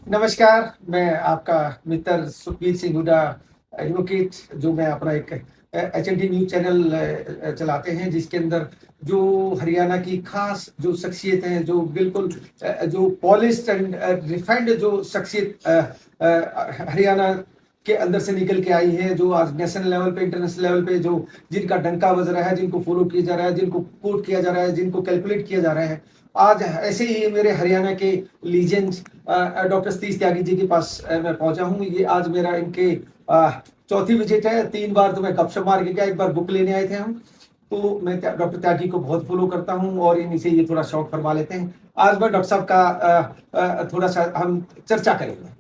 नमस्कार, मैं आपका मित्र सुखबीर सिंह हुड्डा एडवोकेट, जो मैं अपना एक एचएनटी न्यूज़ चैनल चलाते हैं, जिसके अंदर जो हरियाणा की खास जो शख्सियत हैं, जो बिल्कुल जो पॉलिश्ड एंड रिफाइंड जो शख्सियत हरियाणा के अंदर से निकल के आई है, जो आज नेशनल लेवल पे, इंटरनेशनल लेवल पे जो जिनका डंका बज रहा है, जिनको फॉलो किया जा रहा है, जिनको कोट किया जा रहा है, जिनको कैलकुलेट किया जा रहा है। आज ऐसे ही मेरे हरियाणा के लीजेंड्स डॉक्टर सतीश त्यागी जी के पास मैं पहुंचा हूँ। ये आज मेरा इनके चौथी विजिट है। 3 बार तो मैं गपशप मार के गया, एक बार बुक लेने आए थे हम। तो मैं डॉक्टर त्यागी को बहुत फॉलो करता हूँ और इन्हीं से ये थोड़ा शॉर्ट फरमा लेते हैं। आज मैं डॉक्टर साहब का थोड़ा सा हम चर्चा करेंगे।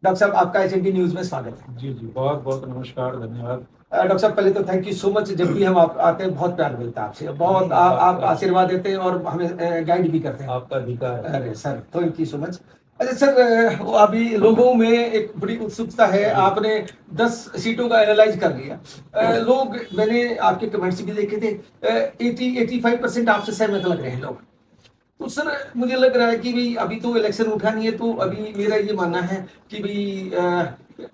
डॉक्टर साहब, आपका एचएनटी न्यूज में स्वागत है। जी जी, बहुत बहुत नमस्कार, धन्यवाद। डॉक्टर साहब, पहले तो थैंक यू सो मच। जब भी हम आप आते हैं बहुत प्यार मिलता है आपसे, बहुत आप आशीर्वाद देते हैं और हमें गाइड भी करते हैं। आपका अधिकार है। अरे sir, thank you so much. अच्छा सर, अभी लोगों में एक बड़ी उत्सुकता है। आपने 10 सीटों का एनालाइज कर लिया। लोग, मैंने आपके कमेंट्स भी देखे थे, 80-85% आपसे सहमत लग रहे हैं लोग। तो सर, मुझे लग रहा है कि भाई अभी तो इलेक्शन उठा नहीं है, तो अभी मेरा ये मानना है कि भाई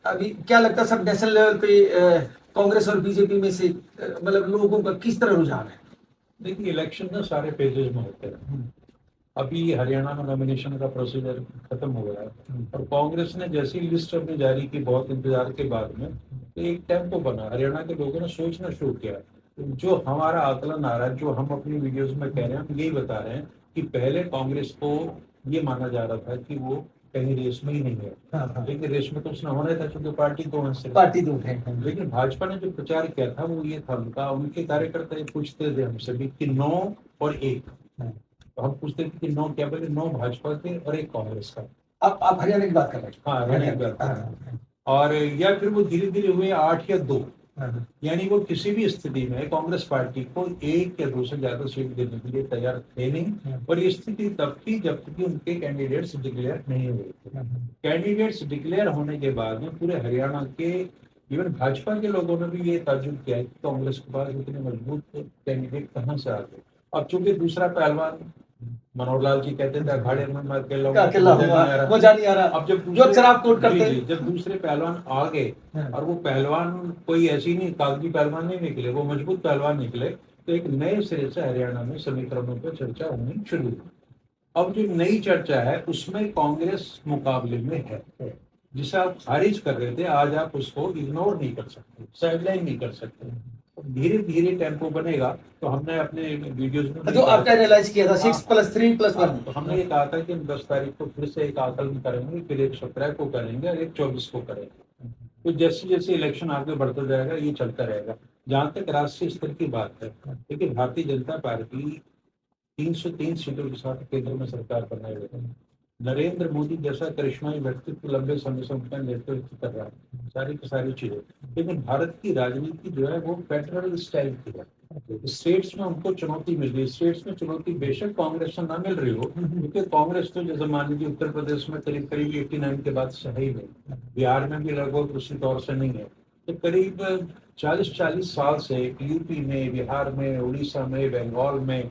अभी क्या लगता है सब नेशनल लेवल पे कांग्रेस और बीजेपी में से मतलब लोगों का किस तरह रुझान है? देखिए, इलेक्शन ना सारे फेजेज में होते हैं। अभी हरियाणा में नॉमिनेशन का प्रोसीजर खत्म हो गया है और कांग्रेस ने जैसी लिस्ट अपनी जारी की, बहुत इंतजार के बाद में, तो एक टेम्पो बना। हरियाणा के लोगों ने सोचना शुरू किया। तो जो हमारा आकलन आ रहा है, जो हम अपनी वीडियोस में कह रहे हैं, हम यही बता रहे हैं कि पहले कांग्रेस को ये माना जा रहा था कि वो कहीं रेस में ही नहीं है। हाँ। लेकिन रेस में तो उसने होना था, क्योंकि पार्टी दो है। पार्टी दो है। लेकिन भाजपा ने जो प्रचार किया था वो ये था, उनके कार्यकर्ता ये पूछते थे हमसे भी कि 9 और 1। तो हम पूछते थे कि 9 क्या, बोले 9 भाजपा के और 1 कांग्रेस का। आप हरियाणा की बात कर रहे हैं? हाँ, हरियाणा की बात कर रहे हैं। और या फिर वो धीरे धीरे हुए 8 या 2। यानी वो किसी भी स्थिति में कांग्रेस पार्टी को 1 या 2 से ज्यादा सीट देने के लिए तैयार थे नहीं। और ये स्थिति तब थी जब तक उनके कैंडिडेट्स डिक्लेयर नहीं हुए थे। कैंडिडेट्स डिक्लेयर होने के बाद में पूरे हरियाणा के, इवन भाजपा के लोगों ने भी ये ताजुब किया कि कांग्रेस के पास इतने मजबूत कैंडिडेट कहाँ से आ गए। अब चूंकि दूसरा पहलवान मनोहर लाल जी कहते थे अखाड़े में मैं अकेला मजा नहीं आ रहा। अब जब जो अक्सर आप कोट करते हैं, जब दूसरे पहलवान आ गए और वो पहलवान कोई ऐसी नहीं कागजी पहलवान नहीं निकले, वो मजबूत पहलवान निकले, तो एक नए सिरे से हरियाणा में समीकरणों पर चर्चा होनी शुरू हुई। अब जो नई चर्चा है उसमें कांग्रेस मुकाबले में है, जिसे आप खारिज कर रहे थे, आज आप उसको इग्नोर नहीं कर सकते, साइडलाइन नहीं कर सकते। धीरे धीरे टेम्पो बनेगा। तो हमने अपने वीडियोस में जो आपका एनालाइज किया था 6+3+1, तो हमने ये कहा था कि हम 10 तारीख को फिर से एक आकलन करेंगे, फिर एक 17 को करेंगे और एक 24 को करेंगे। तो जैसे जैसे इलेक्शन आगे बढ़ता जाएगा ये चलता रहेगा। जहां तक राष्ट्रीय स्तर की बात है, लेकिन भारतीय जनता पार्टी 303 सीटों के साथ केंद्र में सरकार बनाए हुए है। नरेंद्र मोदी जैसा करिश्माई व्यक्तित्व लंबे समय से उनका नेतृत्व कर रहा है, सारी की सारी चीजें। लेकिन भारत की राजनीति जो है वो फेडरल स्टाइल की है। स्टेट्स में उनको चुनौती मिल रही है। स्टेट्स में चुनौती बेशक कांग्रेस से ना मिल रही हो, क्योंकि कांग्रेस तो जैसे मान लीजिए उत्तर प्रदेश में करीब करीब 89 के बाद से है ही नहीं, बिहार में भी लगभग उसी दौर से नहीं है। तो करीब 40 साल से यूपी में, बिहार में, उड़ीसा में, बंगाल में,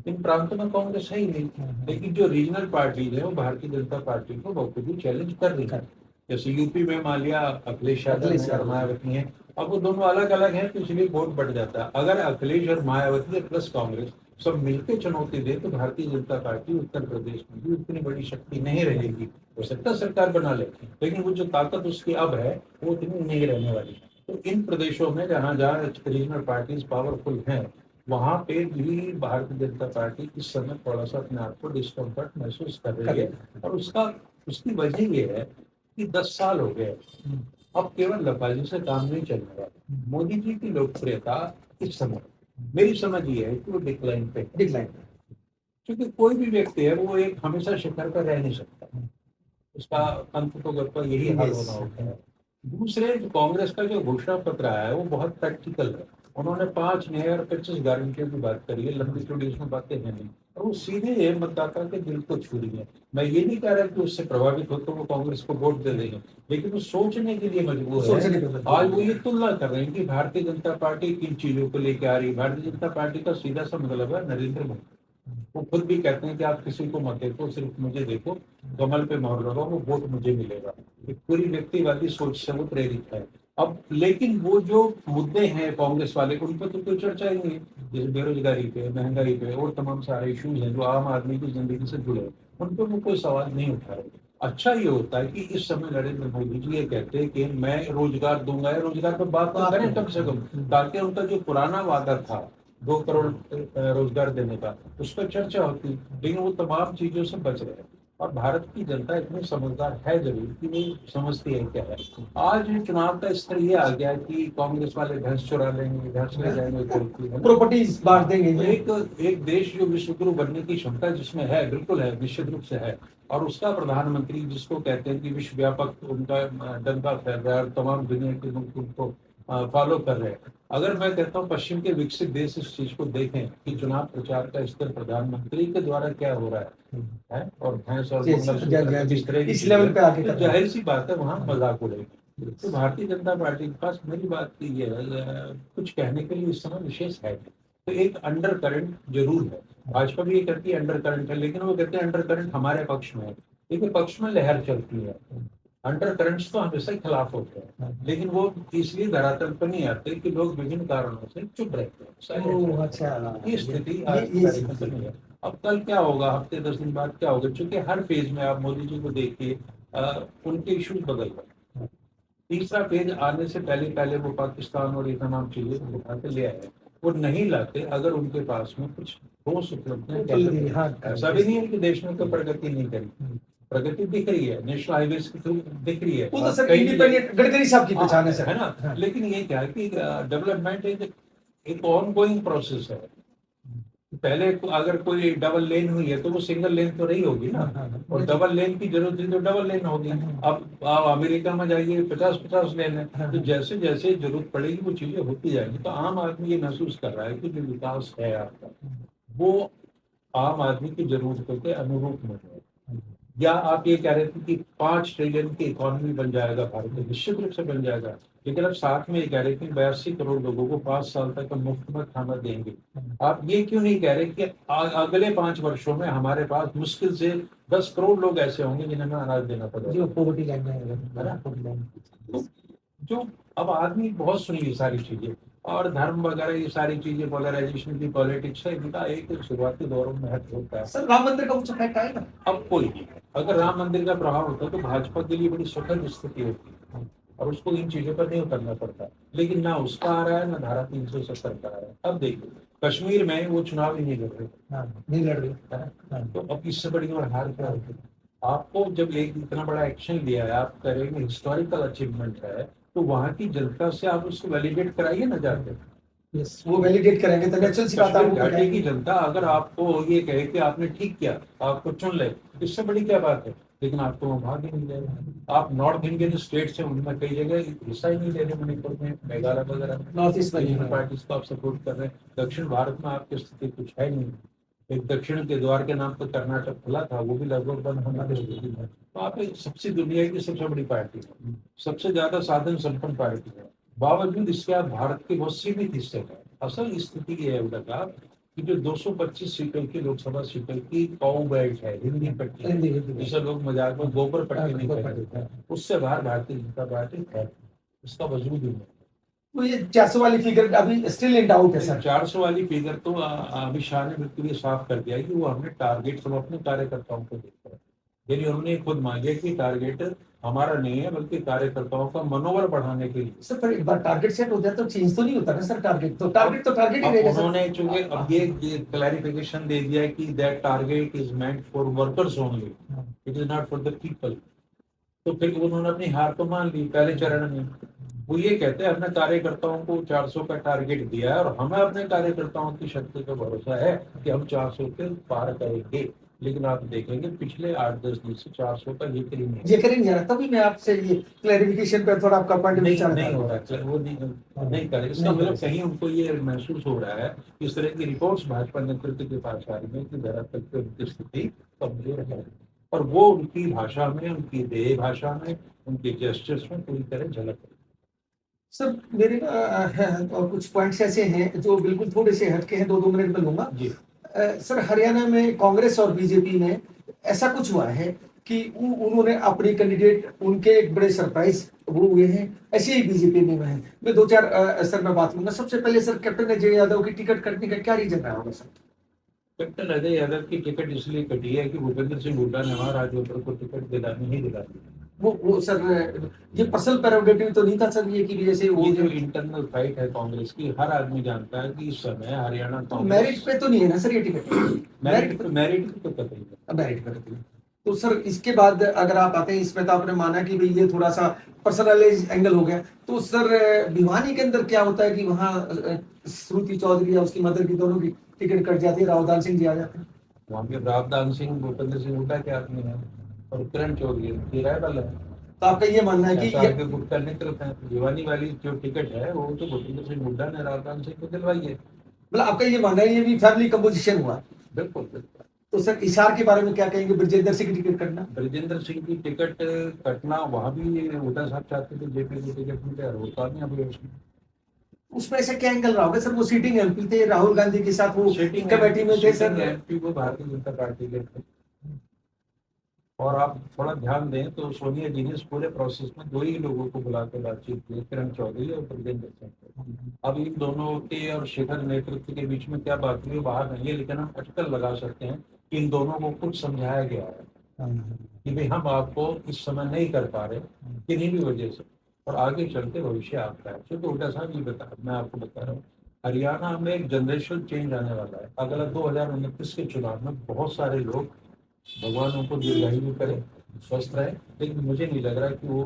इन प्रांतों में कांग्रेस है ही नहीं। लेकिन जो रीजनल पार्टीज है वो भारतीय जनता पार्टी को बखूबी चैलेंज कर रही है। जैसे यूपी में मान लिया अखिलेश यादव और मायावती है। अब वो दोनों अलग अलग हैं, तो इसलिए वोट बढ़ जाता है। अगर अखिलेश और मायावती प्लस कांग्रेस सब मिलकर चुनौती दे तो भारतीय जनता पार्टी उत्तर प्रदेश में भी उतनी बड़ी शक्ति नहीं रहेगी। हो सकता है सरकार बना ले, लेकिन वो जो ताकत उसकी अब है वो उतनी नहीं रहने वाली। तो इन प्रदेशों में जहाँ जहाँ रीजनल पार्टीज पावरफुल हैं, वहां पे भी भारतीय जनता पार्टी इस समय थोड़ा सा अपने आप को डिस्कम्फर्ट महसूस कर रही है। और उसकी वजह ये है कि 10 साल हो गए, अब केवल लफाजी से काम नहीं चलने वाला। मोदी जी की लोकप्रियता इस समय, मेरी समझ ये है कि वो डिक्लाइन पे, क्योंकि कोई भी व्यक्ति है वो एक हमेशा शिखर पर रह नहीं सकता। उसका अंत तो गप्पा यही हाल होना होता है। दूसरे, कांग्रेस का जो घोषणा पत्र आया है वो बहुत प्रैक्टिकल है। उन्होंने 5 नए और 25 गारंटियों की बात करी है, लंबी चौड़ी उसमें बातें हैं नहीं, और वो सीधे मतदाता के दिल को छू रही है। मैं ये नहीं कह रहा कि उससे प्रभावित हो तो वो कांग्रेस को वोट दे देंगे, लेकिन वो सोचने के लिए मजबूर है। आज वो ये तुलना कर रहे हैं कि भारतीय जनता पार्टी किन चीजों को लेकर आ रही है। भारतीय जनता पार्टी का सीधा सा मतलब है नरेंद्र मोदी। वो खुद भी कहते हैं कि आप किसी को मत देखो, सिर्फ मुझे देखो, कमल पे मोहर लगाओ, वो वोट मुझे मिलेगा। एक पूरी व्यक्तिवादी सोच से वो प्रेरित है। अब लेकिन वो जो मुद्दे हैं कांग्रेस वाले, उन पर तो कोई चर्चा ही नहीं है, जैसे बेरोजगारी पे, महंगाई पे और तमाम सारे इश्यूज हैं जो आम आदमी की जिंदगी से जुड़े हैं, उन पर वो कोई सवाल नहीं उठा रहे। अच्छा ये होता है कि इस समय नरेंद्र मोदी जी ये कहते हैं कि मैं रोजगार दूंगा, या रोजगार पर बात तो करें कम से कम, ताकि उनका जो पुराना वादा था 2 करोड़ रोजगार देने का, उस पर चर्चा होती, लेकिन वो तमाम चीजों से बच रहे हैं। और भारत की जनता इतनी समझदार है जरूर कि वो समझती है क्या है। आज चुनाव का स्तर ये आ गया कि कांग्रेस वाले भैंस चुरा लेंगे, भैंस ले जाएंगे, प्रॉपर्टीज बांट देंगे। एक देश जो विश्व गुरु बनने की क्षमता जिसमें है, बिल्कुल है, निश्चित रूप से है, और उसका प्रधानमंत्री जिसको कहते हैं कि विश्व व्यापक उनका डंका फैल रहा है और तमाम दुनिया के मुल्क उनको फॉलो कर रहे हैं। अगर मैं कहता हूँ पश्चिम के विकसित देश इस चीज को देखें कि चुनाव प्रचार का स्तर प्रधानमंत्री के द्वारा क्या हो रहा है और भैंस और इस लेवल पे आके तो जाहिर सी बात है वहाँ मजाक उड़ेगी। तो भारतीय जनता पार्टी के पास मेरी बात ये है, कुछ कहने के लिए इस समय विशेष है। तो एक अंडर करंट जरूर है, भाजपा भी ये कहती है अंडर करंट है, लेकिन वो कहते हैं अंडर करंट हमारे पक्ष में है, लेकिन पक्ष में लहर चलती है। अंडर करंट्स तो हमेशा ही खिलाफ होते हैं, लेकिन वो इसलिए धरातल पर नहीं आते कि लोग विभिन्न कारणों से चुप रहते हैं। अच्छा, ये स्थिति नहीं है। अब कल क्या होगा, हफ्ते 10 दिन बाद क्या होगा, क्योंकि हर फेज में आप मोदी जी को देखिए उनके इश्यूज बदल गए। तीसरा फेज आने से पहले पहले वो पाकिस्तान और ये तमाम चीजें उठा के ले आए, वो नहीं लाते अगर उनके पास में कुछ ठोस उपलब्धियां। ऐसा भी नहीं है कि देश में कोई प्रगति नहीं करी, प्रगति दिख रही है, नेशनल हाईवेज की थ्रू दिख रही है, वो तो सर इंडिपेंडेंट गडकरी साहब की पहचान है सर, है ना। लेकिन ये क्या है कि डेवलपमेंट एक ऑन गोइंग प्रोसेस है। पहले अगर कोई डबल लेन हुई है तो वो सिंगल लेन तो नहीं होगी ना, और डबल लेन की जरूरत है तो डबल लेन होगी। अब आप अमेरिका में जाइए 50-50 लेन है, तो जैसे जैसे जरूरत पड़ेगी वो चीजें होती जाएंगी। तो आम आदमी ये महसूस कर रहा है कि जो विकास है आपका वो आम आदमी की जरूरतों के अनुरूप नहीं है। या आप ये कह रहे थे कि 5 ट्रिलियन की इकोनॉमी बन जाएगा भारत में, निश्चित रूप से बन जाएगा, लेकिन अब साथ में ये कह रहे थे 82 करोड़ लोगों को 5 साल तक मुफ्त में खाना देंगे। आप ये क्यों नहीं कह रहे कि अगले 5 वर्षों में हमारे पास मुश्किल से 10 करोड़ लोग ऐसे होंगे जिन्हें हमें अनाज देना पड़ेगा, जो पोवर्टी लाइन में। जो अब आदमी बहुत सुनी ये सारी चीजें, और धर्म वगैरह ये सारी चीजें, पोलराइजेशन की पॉलिटिक्स है, इनका एक शुरुआती दौरों में महत्व होता है। सर राम मंदिर का कुछ इफेक्ट आएगा? अब कोई नहीं, अगर राम मंदिर का प्रभाव होता तो भाजपा के लिए बड़ी सुखद स्थिति होती और उसको इन चीजों पर नहीं उतरना पड़ता, लेकिन ना उसका आ रहा है ना धारा 370 का आ रहा है। अब देखिए कश्मीर में वो चुनाव ही नहीं लड़ रहे, नहीं लड़ रहे, तो अब इससे बड़ी और हार क्या होगी। आपको जब एक इतना बड़ा एक्शन लिया है, आप करेंगे हिस्टोरिकल अचीवमेंट है, तो वहां की जनता से आप उसको वैलिडेट कराइए ना जाके। यस, वो वैलिडेट करेंगे तो नेचुरल सी बात है। घाटी की जनता अगर आपको ये कहे कि आपने ठीक किया, आपको चुन ले, इससे बड़ी क्या बात है। लेकिन आपको वहाँ भाग ही नहीं जाएगा। आप नॉर्थ इंडियन स्टेट से उनमें कई जगह हिस्सा ही नहीं ले रहे, मणिपुर में, मेघालय वगैरह में नॉर्थ ईस्ट में पार्टी को आप सपोर्ट कर रहे हैं। दक्षिण भारत में आपकी स्थिति कुछ है नहीं। एक दक्षिण के द्वार के नाम पर कर्नाटक खुला था, वो भी लगभग बंद होने की स्थिति है। तो आप एक सबसे दुनिया की सबसे बड़ी पार्टी है, सबसे ज्यादा साधन संपन्न पार्टी है, बावजूद इसके आप भारत के बहुत सीमित हिस्से हैं। असल स्थिति ये है उनका कि जो 225 सीटों की लोकसभा सीटों की काऊ बेल्ट है, हिंदी पट्टी, जिसे लोग मजाक में गोबर पट्टी नहीं कहते, उससे बाहर भारतीय जनता पार्टी है, उसका वजूद ही नहीं। तो ये 400 वाली फिगर अभी स्टिल इन डाउट है सर। 400 वाली फिगर तो अमित शाह ने बिल्कुल ये साफ कर दिया कि वो हमने टारगेट सब अपने कार्यकर्ताओं को देख रहे हैं। यानी उन्होंने खुद मांगे कि टारगेट हमारा नहीं है, बल्कि कार्यकर्ताओं का मनोबल बढ़ाने के लिए। सर पर एक बार टारगेट सेट हो जाए तो चेंज तो नहीं होता ना सर। टारगेट तो टारगेट ही रहेगा सर। उन्होंने चूंकि अब ये क्लैरिफिकेशन दे दिया कि that target is meant for workers only, it is not for the people. तो फिर उन्होंने अपनी हार तो मान ली पहले चरण में। वो ये कहते हैं हमने कार्यकर्ताओं को 400 का टारगेट दिया है और हमें अपने कार्यकर्ताओं की शक्ति का भरोसा है कि हम 400 के पार करेंगे। लेकिन आप देखेंगे पिछले 8-10 दिन से 400 का जिक्र ही नहीं जा रहा। तभी मैं आपसे ये क्लैरिफिकेशन पर थोड़ा आपका पॉइंट नहीं हो रहा है, वो नहीं करे। इसका मतलब कहीं उनको ये महसूस हो रहा है, इस तरह की रिपोर्ट्स भाजपा नेतृत्व के पास आ रही है कि धरातल पर उनकी स्थिति कमजोर है, और वो उनकी भाषा में, उनकी देह भाषा में, उनके जेस्चर्स में पूरी तरह झलक है। सर मेरे कुछ पॉइंट्स ऐसे हैं जो बिल्कुल थोड़े से हटके हैं, 2-2 मिनट में लूंगा। सर हरियाणा में कांग्रेस और बीजेपी में ऐसा कुछ हुआ है कि उन्होंने अपने कैंडिडेट उनके एक बड़े सरप्राइज वो हुए हैं, ऐसे ही बीजेपी में हुए हैं। मैं दो चार सर मैं बात करूंगा। सबसे पहले सर कैप्टन अजय यादव की टिकट कटने का क्या रीजन रहा होगा सर? कैप्टन अजय यादव की टिकट इसलिए कटी है कि भूपेंद्र सिंह हुड्डा ने वहां राज्यवर्धन को टिकट नहीं दिलाई। वो सर ये पर्सनल प्रेरोगेटिव तो नहीं था सर, ये कि जैसे वो ये जो इंटरनल फाइट है कांग्रेस की, हर आदमी जानता है कि इस समय हरियाणा तो कांग्रेस मेरिट पे तो नहीं है ना सर ये टिकट? मेरिट पे तो कतई है। मेरिट पे रहती है। तो सर इसके बाद अगर आप आते हैं इसमें, तो आपने माना कि भाई ये थोड़ा सा पर्सनलाइज एंगल हो गया, तो सर भिवानी के अंदर क्या होता है कि वहाँ श्रुति चौधरी या उसकी मदर की दोनों की टिकट कट जाती है, रावदान सिंह जी आ जाते हैं। वहाँ पे रावदान सिंह भूपेंद्र सिंह हुड्डा के आदमी है और किरण चौधरी की रायबल है। तो आपका ये मानना है कि ऐसा आगे गुट करने के लिए भिवानी वाली जो टिकट है वो तो भूपेंद्र सिंह हुड्डा ने रावदान सिंह को दिलवाई है। मतलब आपका ये मानना है ये भी फैमिली कंपोजिशन हुआ? बिल्कुल बिल्कुल। तो सर हिसार के बारे में क्या कहेंगे, ब्रजेंद्र सिंह की टिकट कटना? ब्रजेंद्र सिंह की टिकट कटना, वहां भी हुड्डा साहब चाहते थे जेपी की टिकट मिले और वो कामयाब हुए। उसमें ऐसा क्या एंगल रहा होगा सर? वो सीटिंग एमपी थे, राहुल गांधी के साथ वो कमेटी में थे सर। एमपी को भारतीय जनता पार्टी के थे। और आप थोड़ा ध्यान दें तो सोनिया जी ने इस पूरे प्रोसेस में दो ही लोगों को बुला के बातचीत की, किरण चौधरी और ब्रजेंद्र सिंह। अब इन दोनों के और शेखर नेतृत्व के बीच में क्या बात हुई बाहर नहीं है, लेकिन हम अटकल लगा सकते हैं कि इन दोनों को कुछ समझाया गया है कि भाई हम आपको इस समय नहीं कर पा रहे किन्हीं भी वजह से, और आगे चलते भविष्य आपका है। क्योंकि हुड्डा साहब ये बता, मैं आपको बता रहा हूँ, हरियाणा में एक जनरेशनल चेंज आने वाला है। अगला 2029 के चुनाव में बहुत सारे लोग, भगवान उनको दीर्घायु करे, स्वस्थ रहे, लेकिन मुझे नहीं लग रहा कि वो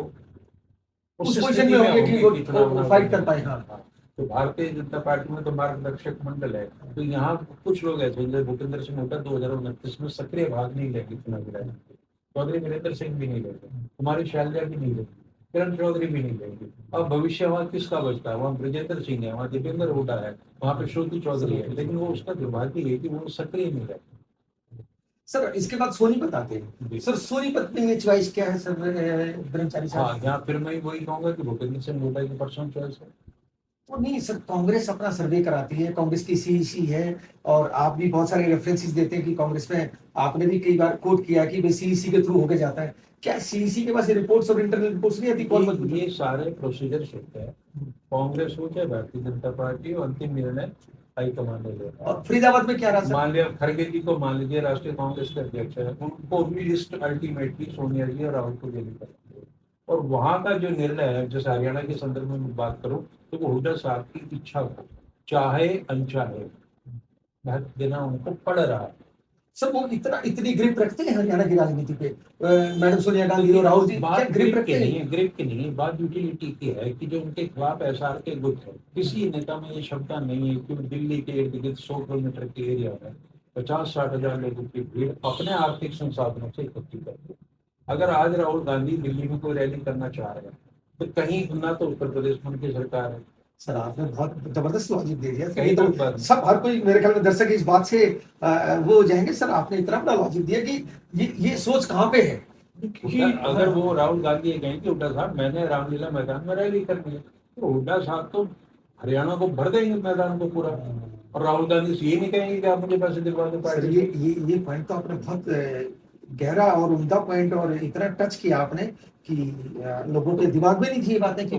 उस पोजीशन में होंगे कि वो फाइट कर पाए। हाँ, तो भारतीय जनता पार्टी में तो मार्गदर्शक मंडल है, तो यहाँ कुछ लोग ऐसे जैसे भूपेंद्र सिंह हुड्डा 2029 में सक्रिय भाग नहीं लेंगे चुनावी राजनीति। चौधरी वीरेंद्र सिंह भी नहीं लेंगे, कुमारी शैलजा भी नहीं लेंगे, किरण चौधरी भी नहीं लेंगे। अब भविष्य वहाँ किसका बचता है? वहाँ ब्रजेंद्र सिंह है, वहाँ दीपेंद्र हुड्डा है, वहाँ पे श्रुति चौधरी है, लेकिन वो उसका दुर्भाग्य है कि वो सक्रिय नहीं रहता। सर इसके बाद सोनीपत आते हैं। सर सोनीपत में ये चॉइस क्या है सर ब्रह्मचारी साहब? हाँ, यहाँ फिर मैं वही कहूंगा कि भूपेंद्र सिंह हुड्डा की पर्सनल चॉइस है। तो नहीं सर, कांग्रेस अपना सर्वे कराती है, कांग्रेस की सीईसी है, और आप भी बहुत सारे रेफरेंसेस देते हैं कि कांग्रेस में आपने भी कई बार कोट किया कि भाई सीईसी के थ्रू होके जाता है। क्या सीईसी के पास रिपोर्ट्स और इंटरनल रिपोर्ट्स नहीं आती? कौन ये सारे प्रोसीजर होते हैं, कांग्रेस हो चाहे भारतीय जनता पार्टी, अंतिम निर्णय हाईकमान ने लिया। और फरीदाबाद में क्या रहा सर? मान लिया खड़गे जी को, मान लीजिए राष्ट्रीय कांग्रेस के अध्यक्ष है, उनको भी लिस्ट अल्टीमेटली सोनिया जी और राहुल को देनी पड़ती है। और वहां का जो निर्णय है, जैसे हरियाणा के संदर्भ में बात करूं, तो वो हुड्डा साहब की इच्छा को चाहे अनचाहे महत्व देना उनको पड़ रहा है। सर वो इतनी ग्रिप रखते हैं हरियाणा की राजनीति पे मैडम सोनिया गांधी और राहुल जी? बात ग्रिप रखते हैं? ग्रिप की नहीं, बात यूटिलिटी की है कि जो उनके खिलाफ एसआर के गुट है, किसी नेता में ये क्षमता नहीं है कि दिल्ली के इर्द गिर्द 100 किलोमीटर के एरिया में 50-60 हजार लोगों की भीड़ अपने आर्थिक संसाधनों से इकट्ठी करती है। अगर आज राहुल गांधी दिल्ली में कोई रैली करना चाह रहे हैं तो कहीं ना तो उत्तर प्रदेश में उनकी सरकार है। सर आपने बहुत जबरदस्त लॉजिक दे दिया। कहीं तो सब हर कोई मेरे ख्याल में दर्शक इस बात से वो हो जाएंगे। सर आपने इतना बड़ा लॉजिक दिया कि ये सोच कहाँ पे है कि अगर वो राहुल गांधी ये कहें कि हुड्डा साहब मैंने रामलीला मैदान में रैली करनी है, तो हुड्डा साहब तो हरियाणा को भर देंगे मैदान को पूरा, और राहुल गांधी से ये नहीं कहेंगे कि आप मुझे पैसे दिलवा दो। सर ये पॉइंट तो आपने बहुत गहरा और उम्दा पॉइंट और इतना टच किया आपने कि लोगों के दिमाग में नहीं थी ये बातें कि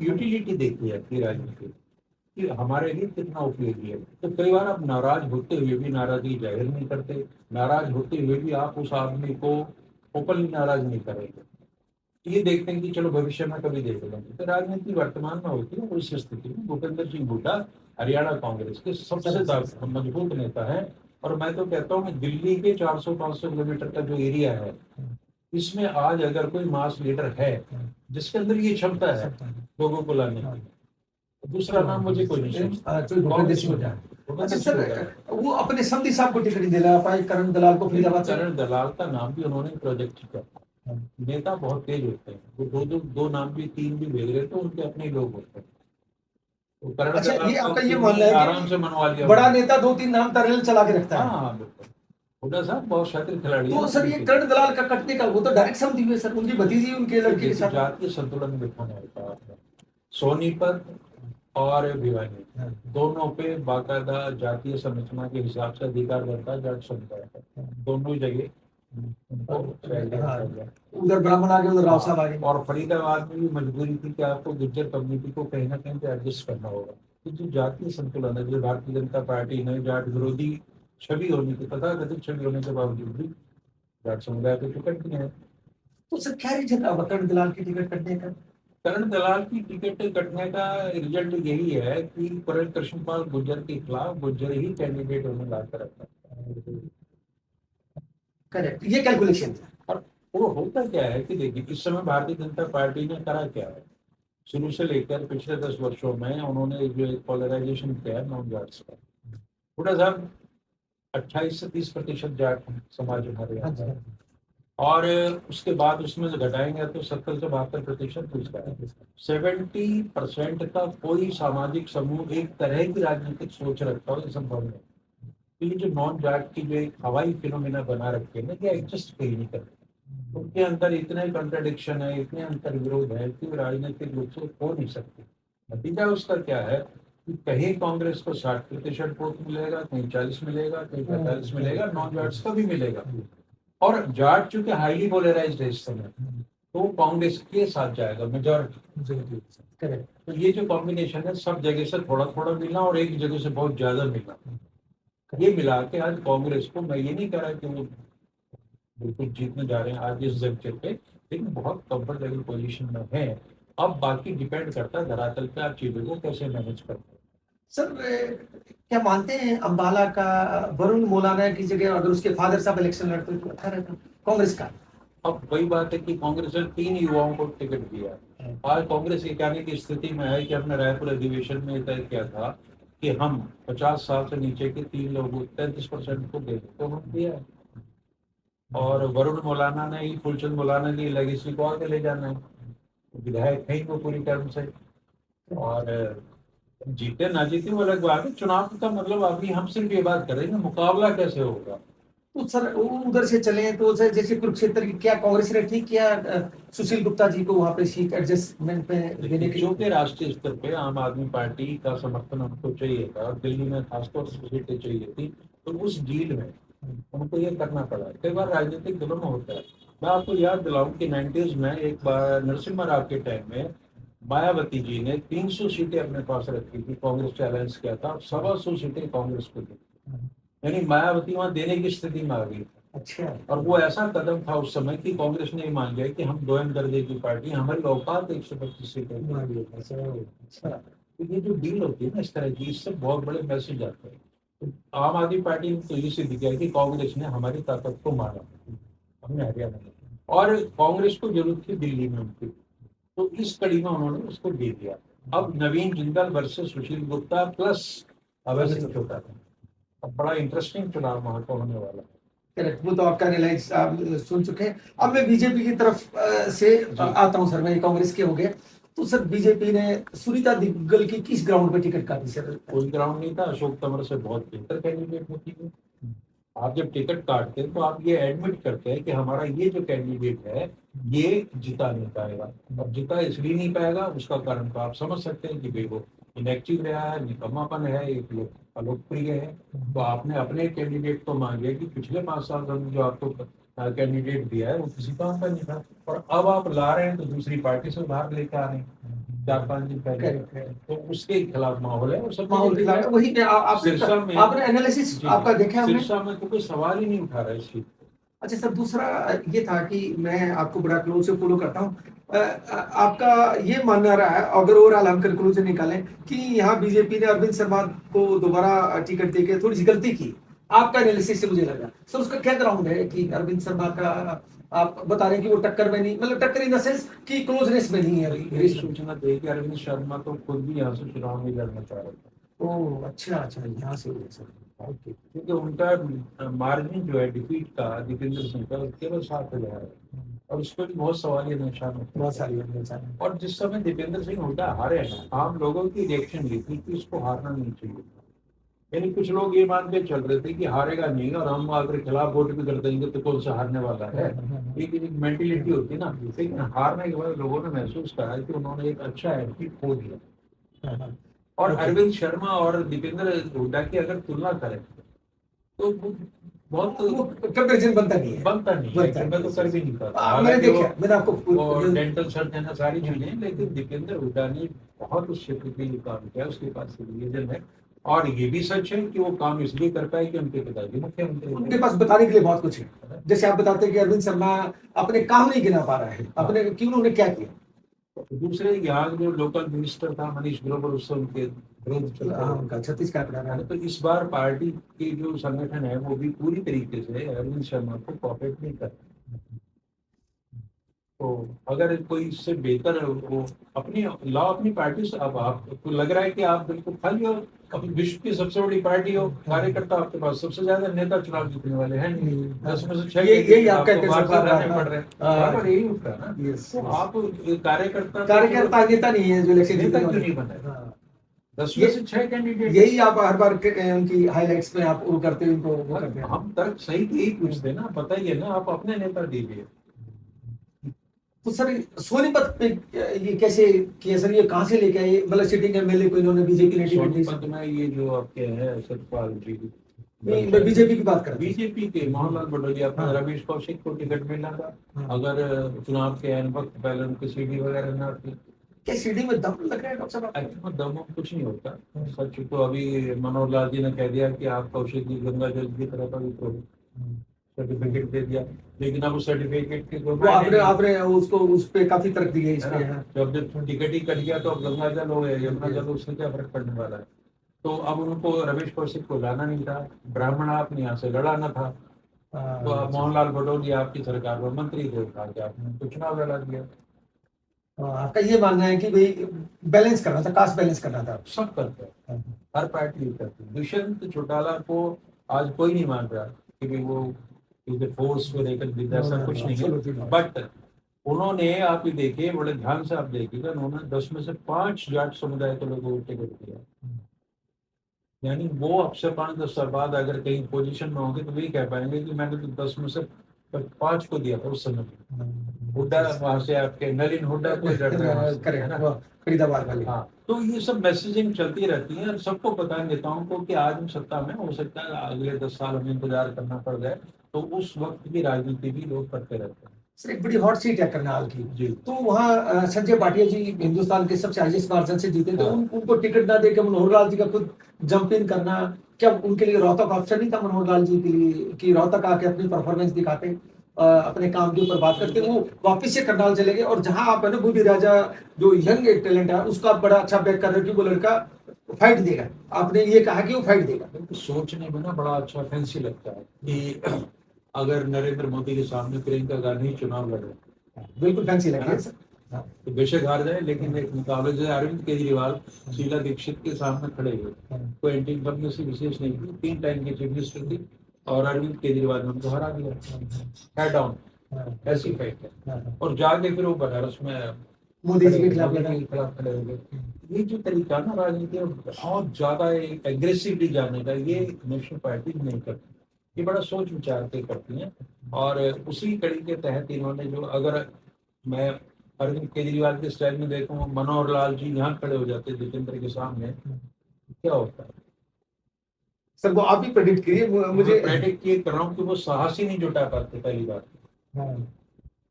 यूटिलिटी देखी है कि राजनीति कि हमारे लिए कितना उपयोगी है। तो कई बार आप नाराज होते हुए भी नाराजगी जाहिर नहीं करते, नाराज होते हुए भी आप उस आदमी को ओपनली नाराज नहीं करेंगे। ये देखते हैं कि चलो भविष्य में कभी देख लेंगे। तो राजनीति वर्तमान में होती है, उस स्थिति में भूपेंद्र सिंह हुड्डा हरियाणा कांग्रेस के सबसे मजबूत नेता है। और मैं तो कहता हूँ कि दिल्ली के 400-500 किलोमीटर का जो एरिया है, इसमें आज अगर कोई मास लीडर है जिसके अंदर ये क्षमता है लोगों को लाने की, दूसरा नाम मुझे कोई नहीं। अच्छा सर वो अपने समधी साहब को टिकट नहीं दिला पाए, करण दलाल को फरीदाबाद। करण दलाल का नाम भी उन्होंने प्रोजेक्ट किया। नेता बहुत तेज होते हैं, वो दो नाम भी, तीन भी भेज रहे तो उनके अपने लोग होते हैं। तो अच्छा ये आपका ये मानना है आराम से मनवा लिया, बड़ा नेता 2-3 नाम तरल चला के रखता है? हाँ बिल्कुल, हुड्डा साहब बहुत शातिर खिलाड़ी है। तो सर ये करण दलाल का कटने का वो तो डायरेक्ट समझी हुए सर, उनकी भतीजी उनके लड़के के साथ जातीय संतुलन बिठाना होता है। सोनीपत और भिवानी, हाँ, दोनों पे बाकायदा जातीय संरचना के हिसाब से अधिकार बनता है जाट समुदाय का, दोनों ही जगह उनको सैलरी हाँ, दिया गया। उधर ब्राह्मण आ गए, उधर राव साहब आ हाँ, गए। और फरीदाबाद में भी मजबूरी थी कि आपको गुज्जर कम्युनिटी को कहीं ना कहीं एडजस्ट करना होगा। तो जो जातीय संतुलन है, जो भारतीय जनता पार्टी ने जाट विरोधी छवि होने की, तथाकथित छवि होने के बावजूद भी जाट समुदाय को टिकट दिए हैं। तो सर क्या रीजन अब करण दलाल की टिकट कटने का? करण दलाल की टिकट कटने का रिजल्ट यही है कि करण कृष्णपाल गुर्जर के खिलाफ गुर्जर ही कैंडिडेट होने लाकर रखा है। करेक्ट, ये कैलकुलेशन था। और वो होता क्या है कि देखिए, इस समय भारतीय जनता पार्टी ने करा क्या है, शुरू से लेकर पिछले 10 वर्षों में उन्होंने जो एक पोलराइजेशन किया है नॉन जाट्स का, थोड़ा सा 28 से 30% जाट समाज हमारे हाँ यहाँ जी, है। हाँ जी। और उसके बाद उसमें से घटाएंगे तो 70 से 72% पूछता है। 70% का कोई सामाजिक समूह एक तरह की राजनीतिक सोच रखता हो, ये संभव नहीं। तो ये जो नॉन जाट की जो एक हवाई फिनोमिना बना रखे हैं ना, ये एडजस्ट कहीं नहीं करते, उनके अंदर इतने कंट्राडिक्शन है, इतने अंतर विरोध है कि वो राजनीतिक रूप से हो नहीं सकते। नतीजा उसका क्या है कि कहीं कांग्रेस को 60% वोट मिलेगा, कहीं 40 मिलेगा, कहीं 45 मिलेगा, नॉन जाट्स का भी मिलेगा। और जाट चूंकि हाईली पोलराइज्ड है इस समय, तो कांग्रेस के साथ जाएगा मेजॉरिटी। करेक्ट। तो ये जो कॉम्बिनेशन है, सब जगह से थोड़ा थोड़ा मिलना और एक जगह से बहुत ज्यादा मिलना, ये मिला के आज कांग्रेस को, मैं ये नहीं कह रहा कि वो बिल्कुल जीतने जा रहे हैं आज इस जंक्शन पे, लेकिन बहुत कंफर्टेबल पोजीशन में है। अब बाकी डिपेंड करता है धरातल पे आप चीजों को कैसे मैनेज करते हैं। सर क्या मानते हैं अंबाला का वरुण मोलाना की जगह अगर उसके फादर साहब इलेक्शन लड़ते तो अच्छा रहता कांग्रेस का? अब वही बात है कि कांग्रेस ने 3 युवाओं को टिकट दिया है। आज कांग्रेस ये कहने की स्थिति में है कि हमने रायपुर अधिवेशन में तय किया था कि हम 50 साल से नीचे के 3 लोगों 33% को दे, तो हम दिया है। और वरुण मौलाना ने ही, फुलचंद मौलाना की लेगेसी को आगे ले जाना है, विधायक है ही वो पूरी टर्म से। और जीते ना जीते वो अलग बात है, चुनाव का मतलब अभी हम सिर्फ ये बात कर रहे हैं मुकाबला कैसे होगा। तो सर उधर से चले तो सर जैसे कुरुक्षेत्र की क्या कांग्रेस ने ठीक किया सुशील गुप्ता जी को वहां पे सीट एडजस्टमेंट पे देने के जो कि राष्ट्रीय स्तर पे आम आदमी पार्टी का समर्थन हमको चाहिए था, दिल्ली में खासतौर से सीटें चाहिए थी, तो उस डील में उनको ये करना पड़ा। कई बार राजनीतिक दलों में होता है। मैं आपको याद दिलाऊं कि 90s में एक बार नरसिम्हा राव के टाइम में मायावती जी ने 300 सीटें अपने पास रखी थी, कांग्रेस चैलेंज किया था, 125 सीटें कांग्रेस को दी, यानी मायावती वहां देने की स्थिति में आ गई। अच्छा। और वो ऐसा कदम था उस समय कि कांग्रेस ने मान लिया कि हम 2M दर्जे की पार्टी, हमारी औकात 125 सीटें। अच्छा। तो ये जो डील होती है ना इस तरह की, इससे बहुत बड़े मैसेज आते हैं। तो आम आदमी पार्टी ने तो ये सिद्ध किया कि कांग्रेस ने हमारी ताकत को मारा, हमने हरियाणा में, और कांग्रेस को जरूरत थी दिल्ली में उनकी, तो इस कड़ी में उन्होंने उसको दे दिया। अब नवीन जिंदल वर्सेस सुशील गुप्ता प्लस अवैध चौथा, अब बड़ा इंटरेस्टिंग चुनाव वहां का होने वाला है। करेक्ट, वो तो आपका एनालाइज आप सुन चुके हैं। अब मैं बीजेपी की तरफ से आता हूं सर, मैं कांग्रेस के हो गए तो सर बीजेपी ने सुनीता दिग्गल की किस ग्राउंड पे टिकट काटी सर? कोई ग्राउंड नहीं था, अशोक तंवर से बहुत बेहतर कैंडिडेट होती है। आप जब टिकट काटते हैं तो आप ये एडमिट करते हैं कि हमारा ये जो कैंडिडेट है ये जिता नहीं पाएगा। अब जिता इसलिए नहीं पाएगा, उसका कारण तो आप समझ सकते हैं कि भाई वो इनएक्टिव रहा है, निकम्मापन है, एक लोग अलोकप्रिय है। तो आपने अपने कैंडिडेट को मान लिया कि पिछले 5 साल में जो आपको कैंडिडेट दिया है वो किसी काम का नहीं था, और अब आप ला रहे हैं तो दूसरी पार्टी से बाहर लेकर आ रहे हैं 4-5 दिन पहले, तो उसके खिलाफ माहौल है। और सब माहौल खिलाफ वही सिरसा में आपने एनालिसिस आपका देखा है हमने? सिरसा में तो कोई सवाल ही नहीं उठा रहा है इस चीज। अच्छा सर, दूसरा ये था कि मैं आपको बड़ा क्लोज से फॉलो करता हूँ, आपका ये मानना रहा है अगर ओवरऑल हम कंक्लूजन निकालें कि यहाँ बीजेपी ने अरविंद शर्मा को दोबारा टिकट देके थोड़ी सी गलती की, आपका एनालिसिस से मुझे लगा सर उसका क्या ग्राउंड है कि अरविंद शर्मा का आप बता रहे हैं कि वो टक्कर में नहीं, मतलब टक्कर इन द सेंस कि क्लोजनेस में नहीं है अभी? सूचना दे कि अरविंद शर्मा तो खुद भी यहाँ से चुनाव नहीं लड़ना चाह रहे थे। ओह अच्छा अच्छा, यहाँ से सर, ओके। क्योंकि उनका मार्जिन जो है डिफीट का दीपेंद्र सिंह का केवल 7,000 है, और उस पर भी बहुत सवालिया निशान होते हैं, बहुत सारी। और जिस समय दीपेंद्र सिंह उल्टा हारे हैं, आम लोगों की रिएक्शन ये थी कि इसको हारना नहीं चाहिए। यानी कुछ लोग ये मान के चल रहे थे कि हारेगा नहीं और हम अगर खिलाफ वोट भी कर देंगे तो कौन सा हारने वाला है, एक मेंटेलिटी होती है ना। लेकिन हारने के बाद लोगों ने महसूस करा कि उन्होंने एक अच्छा एंट्री खो दिया। और Okay. अरविंद शर्मा और दीपेंद्र हुड्डा की अगर तुलना करें तो वो बहुत कंपेरिजन बनता नहीं है, बनता नहीं है, बनता कि मैं तो नहीं कर है। भी नहीं पाता। मैंने हालांकि वो देखा, मैंने आपको वो डेंटल सर्जन है, सारी चीजें हैं, लेकिन दीपेंद्र हुड्डा ने बहुत उस क्षेत्र के लिए काम किया, उसके पास रिलीजन है। और ये भी सच है कि वो काम इसलिए कर पाए कि उनके पिताजी मुख्यमंत्री उनके थे। पास बताने के लिए बहुत कुछ है। जैसे आप बताते हैं कि अरविंद शर्मा अपने काम नहीं गिना पा रहा है, अपने क्यों, उन्होंने क्या किया। दूसरे यहाँ जो लोकल मिनिस्टर था मनीष ग्रोवर, उससे उनके विरोध चलता हाँ, रहा। उनका छत्तीसगढ़ का रहा है। तो इस बार पार्टी के जो संगठन है वो भी पूरी तरीके से अरविंद शर्मा को कॉपरेट नहीं कर रहे। तो अगर कोई इससे बेहतर है, वो अपनी लाओ अपनी पार्टी से। अब आपको लग रहा है कि आप बिल्कुल खाली हो, अपनी विश्व की सबसे बड़ी पार्टी हो, कार्यकर्ता आपके पास सबसे ज्यादा, नेता चुनाव जीतने वाले हैं नहीं, 10 में से 6 यही आपका आपको बाहर से लाने टेंशन पड़ रहे हैं, बराबर यही उठता है ना। यस, तो आप कार्यकर्ता कार्यकर्ता नेता नहीं है जो इलेक्शन नेता जीतने क्यों वाले। नहीं बने? हाँ, 10 में से 6 कैंडिडेट। यही आप हर बार उनकी हाइलाइट्स में आप वो करते हैं, उनको वो करते हैं। हम तर्क सही यही पूछते हैं ना, बताइए ना, आप अपने नेता दीजिए। तो सर सोनीपत पे ये कैसे किया सर, ये कहाँ से लेके आए, मतलब सिटिंग एमएलए को इन्होंने बीजेपी ने टिकट दी? सोनीपत में ये जो आपके हैं सतपाल जी, नहीं, मैं बीजेपी की बात कर रहा हूँ। बीजेपी के मोहनलाल भडौरिया को, हाँ। रमेश कौशिक को टिकट मिलना था। हाँ। अगर चुनाव के ऐन वक्त पहले उनकी सीडी वगैरह ना थी। क्या सीडी में दम लग रहा है डॉक्टर साहब? एक्चुअली में दम कुछ नहीं होता। सच तो अभी मनोहर लाल जी ने कह दिया कि आप कौशिक जी गंगा जल की तरह पवित्र हो, सर्टिफिकेट दे दिया। लेकिन अब उस सर्टिफिकेट के वो आपने उसको उस पे काफी तर्क दिए इस पे। जब टिकट ही कट गया तो अब गंगा जल हो गया, यमुना जल, उससे क्या फर्क पड़ने वाला है। तो अब उनको रमेश कौशिक को लाना नहीं था, ब्राह्मण आपने यहाँ से लड़ाना था। तो अब मोहनलाल भडौरिया आपकी सरकार में मंत्री थे, उठा के आपने तो चुनाव लड़ा दिया। आपका ये मानना है कि भाई बैलेंस करना था, कास्ट बैलेंस करना था? सब करते हैं, हर पार्टी करती है। दुष्यंत चौटाला को आज कोई नहीं मान रहा कि भाई वो फोर्स को लेकर, ऐसा कुछ नहीं है। बट उन्होंने, आप ही देखिए, बड़े ध्यान से आप देखिएगा, उन्होंने 10 में से 5 जाट समुदाय के लोगों को टिकट दिया। यानी वो अब से 5-10 साल बाद अगर कहीं पोजीशन में होंगे तो भी कह पाएंगे कि मैंने तो 10 में से 5 को दिया था उस समय। हुड्डा वहां से आपके नलिन हुड्डा को लड़ रहे हैं ना, फरीदाबाद वाले। हाँ, तो ये सब मैसेजिंग चलती रहती है। सबको पता है, नेताओं को, कि आज हम सत्ता में, हो सकता है अगले 10 साल हमें इंतजार करना पड़ जाए, तो उस वक्त की राजनीति भी लोग करते रहते हैं। सर एक बड़ी हॉट सीट है करनाल की जी। तो वहाँ संजय भाटिया जी हिंदुस्तान के सबसे हाईएस्ट मार्जिन से जीते, तो हाँ। उनको टिकट ना देकर मनोहर लाल जी का खुद जंप इन करना, क्या उनके लिए रोहतक ऑप्शन नहीं था मनोहर लाल जी के लिए कि रोहतक आके अपनी परफॉर्मेंस दिखाते, अपने काम के ऊपर बात करते? वो वापस से करनाल चले गए, और जहां आप है ना बुद्धि राजा जो यंग एक टैलेंट है उसका बड़ा अच्छा बैक कर रहे हो कि वो लड़का फाइट देगा, आपने ये कहा कि वो फाइट देगा। सोचने में ना बड़ा अच्छा फैंसी लगता है कि अगर नरेंद्र मोदी के सामने प्रियंका गांधी चुनाव लड़े, बिल्कुल फैंसी लग रहा है सर। तो बेशक हार जाए, लेकिन एक मुकाबले जो अरविंद केजरीवाल शीला दीक्षित के सामने खड़े हुए, कोई एंटी इनकम्बेंसी विशेष नहीं थी, 3 टाइम की चीफ मिनिस्टर थी, और अरविंद केजरीवाल ने उनको हरा दिया, हेड डाउन, ऐसी फाइट है। और जाके फिर वो बनारस में मोदी जी के खिलाफ खड़े हो गए। ये जो तरीका ना राजनीति में बहुत ज्यादा एग्रेसिवली जाने का, ये नेशनल पार्टी नहीं करती, ये बड़ा सोच विचार के करती हैं। और उसी कड़ी के तहत इन्होंने जो, अगर मैं अरविंद केजरीवाल के स्टाइल में देखूं, मनोहर लाल जी यहाँ खड़े हो जाते दीपेंद्र के सामने, क्या होता है सर? वो आप ही प्रेडिक्ट करिए, मुझे प्रेडिक्ट ये कर रहा हूँ कि वो साहस ही नहीं जुटा पाते पहली बात।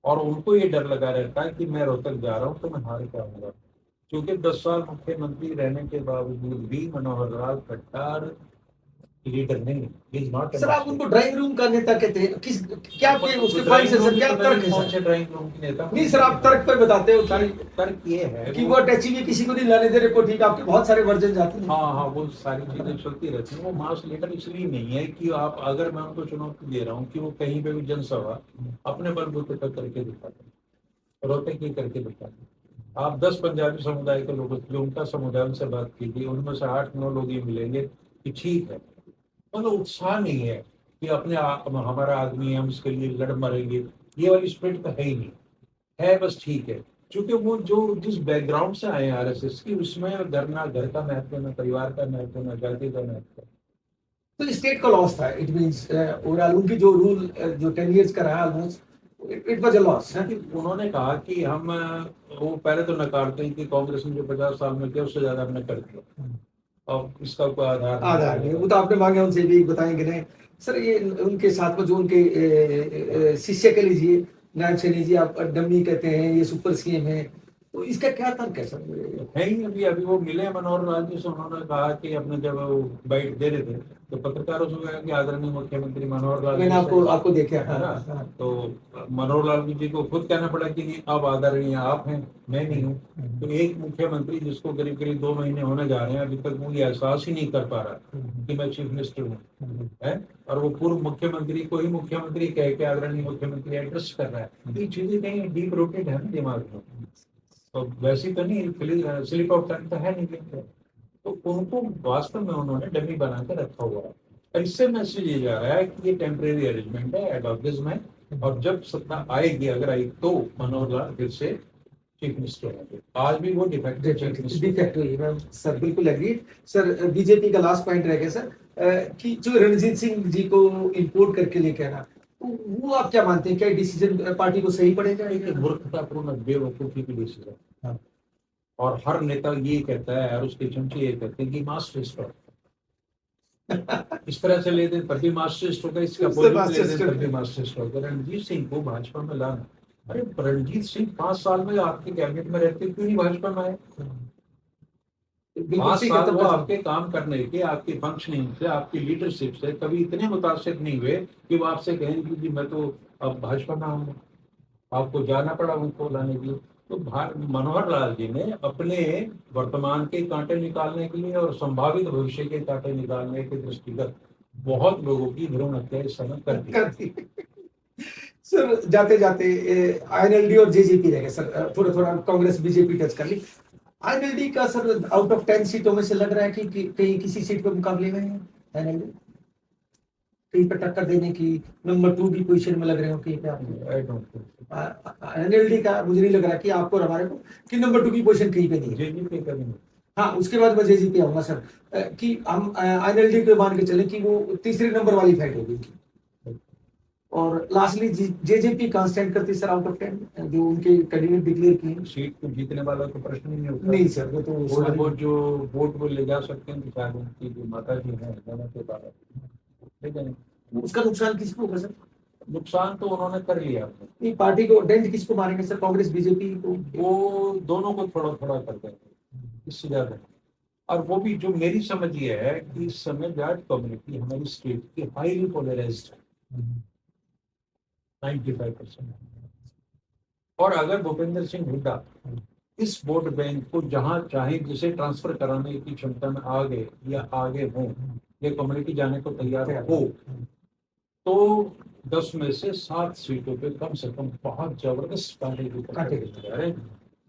और उनको ये डर लगा रहता है कि मैं रोहतक जा रहा हूँ तो मैं हार क्या होगा, क्योंकि 10 साल मुख्यमंत्री रहने के बावजूद भी मनोहर लाल खट्टर लीडर नहीं है। सर आप उनको ड्राइंग रूम का नेता कहते हैं, किस क्या आपके उसके पॉइंट से सर क्या तर्क है सर? ड्राइंग रूम की नेता नहीं सर, आप तर्क पे बताते हो तर्क ये है कि वो अटैची भी किसी को नहीं लाने दे रहे को, ठीक, आपके बहुत सारे वर्जन जाते हैं। हाँ, वो सारी चीजें चलती रहती हैं। वो मास लीडर इसलिए नहीं है कि आप, अगर मैं उनको चुनौती दे रहा हूँ कि वो कहीं पे भी जनसभा अपने बलबूते पर करके दिखाते, रोहतक ही करके दिखाते। आप 10 पंजाबी समुदाय के लोगों, जो उनका समुदाय, उनसे बात कीजिए, उनमें से 8-9 लोग ये मिलेंगे कि ठीक है, मतलब उत्साह नहीं है कि अपने हमारा आदमी है, हम इसके लिए लड़ मरेंगे, ये वाली स्पिरिट तो है ही नहीं है। बस ठीक है, क्योंकि वो जो जिस बैकग्राउंड से आए आरएसएस की, उसमें घर का महत्व, ना परिवार का महत्व, ना जाति का महत्व। तो स्टेट का लॉस था, इट मींस ओवरऑल उनकी जो रूल जो 10 इयर्स का रहा almost, It was a loss. कि उन्होंने कहा कि हम वो पहले तो नकारते हैं कि कांग्रेस ने जो 50 साल में किया उससे ज्यादा हमने कर दिया, और इसका कोई आधार नहीं, वो तो आपने मांगे उनसे भी बताएंगे नहीं सर। ये उनके साथ में जो उनके शिष्य कह लीजिए नायब सैनी जी, आप डम्मी कहते हैं, ये सुपर सीएम है, तो इसका क्या तर्क है सर? है ही अभी वो मिले मनोहर लाल जी से, उन्होंने कहा कि अपने जब बाइट दे रहे थे तो पत्रकारों से कहा कि आदरणीय मुख्यमंत्री मनोहर लाल मैंने आपको देखा है ना, हाँ। तो मनोहर लाल जी को खुद कहना पड़ा कि नहीं, अब आदरणीय आप हैं, मैं नहीं हूँ। तो एक मुख्यमंत्री जिसको करीब करीब 2 महीने होने जा रहे हैं, अभी तक वो ये एहसास ही नहीं कर पा रहा कि मैं चीफ मिनिस्टर हूँ, है, और वो पूर्व मुख्यमंत्री को ही मुख्यमंत्री कह के आदरणीय मुख्यमंत्री एड्रेस कर रहा है। ये चीजें कहीं डीप रूटेड है ना दिमाग में, तो वैसी तो नहीं, स्लिप ऑफ टंग तो है नहीं, तो उनको वास्तव में उन्होंने डमी बना के रखा हुआ है। और इससे मैसेज ये जा रहा है कि ये टेम्परेरी अरेंजमेंट है एड ऑफ दिस में, और जब सत्ता आएगी, अगर आई, तो मनोहर लाल फिर से चीफ मिनिस्टर होंगे। आज भी वो डिफेक्ट हुई है सर, बिल्कुल एग्री सर। बीजेपी का लास्ट पॉइंट रह गया सर, कि जो रणजीत सिंह जी को इंपोर्ट करके लेके आना, वो आप क्या मानते हैं, क्या डिसीजन पार्टी को सही पड़ेगा? एक मूर्खतापूर्ण बेवकूफी की डिसीजन, हाँ। और हर नेता ये कहता है और उसके चमचे ये कहते हैं कि मास्टरिस्ट हो, इस तरह से ले दें तब भी मास्टरिस्ट होगा, इसका ले दें तब भी मास्टरिस्ट होगा। रणजीत सिंह को भाजपा में लाना, अरे रणजीत सिंह 5 साल में आपके कैबिनेट में रहते क्यों नहीं भाजपा में आए? 5 साल वो आपके काम करने के, आपकी फंक्शनिंग से, आपकी लीडरशिप से कभी इतने मुतासिर नहीं हुए कि वो आपसे कहेंगे कि मैं तो अब भाजपा में आऊंगा, आपको जाना पड़ा उनको लाने के लिए। तो मनोहर लाल जी ने अपने वर्तमान के कांटे निकालने के लिए और संभावित भविष्य के कांटे निकालने के दृष्टिगत बहुत लोगों की भ्रूण हत्या इस समय कर दी। सर जाते जाते आईएनएलडी और जेजेपी रह गए सर, थोड़ा थोड़ा कांग्रेस बीजेपी टच कर ली। आईएनएलडी का सर आउट ऑफ 10 सीटों में से लग रहा है कि कहीं किसी सीट पे मुकाबले में है आईएनएलडी, कहीं पर टक्कर देने की नंबर 2 की पोजीशन में लग रहे हो कहीं पे आप? आईएनएलडी का मुझे नहीं लग रहा कि आपको और हमारे को कि नंबर 2 की पोजीशन कहीं पे नहीं है। जेजेपी का नहीं। हाँ, उसके बाद मैं जेजेपी आऊंगा सर, कि हम आईएनएलडी को मान के चले कि वो तीसरे नंबर वाली फाइट होगी उनकी, और लास्टली जेजेपी कांस्टेंट करती सर आउट ऑफ 10 जो उनके कैंडिडेट डिक्लेयर किए। सीट को जीतने वाला तो प्रश्न ही नहीं होता। नहीं सर, वो तो वो जो वोट वो ले जा सकते हैं शायद उनकी जो माता जी हैं के बाद, लेकिन उसका नुकसान किसको होगा सर? नुकसान तो उन्होंने कर लिया। ये पार्टी को डेंट किसको मारेंगे सर, कांग्रेस बीजेपी को? वो दोनों को थोड़ा थोड़ा कर देंगे, इससे ज्यादा। और वो भी जो मेरी समझ ये है कि इस समय जाट कम्युनिटी हमारी स्टेट की हाईली पोलराइज्ड है, 95%। और अगर भूपेंद्र सिंह हुड्डा इस वोट बैंक को जहां चाहे जिसे ट्रांसफर कराने की क्षमता में आगे या आगे हो, ये कम्युनिटी जाने को तैयार हो, तो 10 में से 7 सीटों पे कम से कम बहुत जबरदस्त कांटे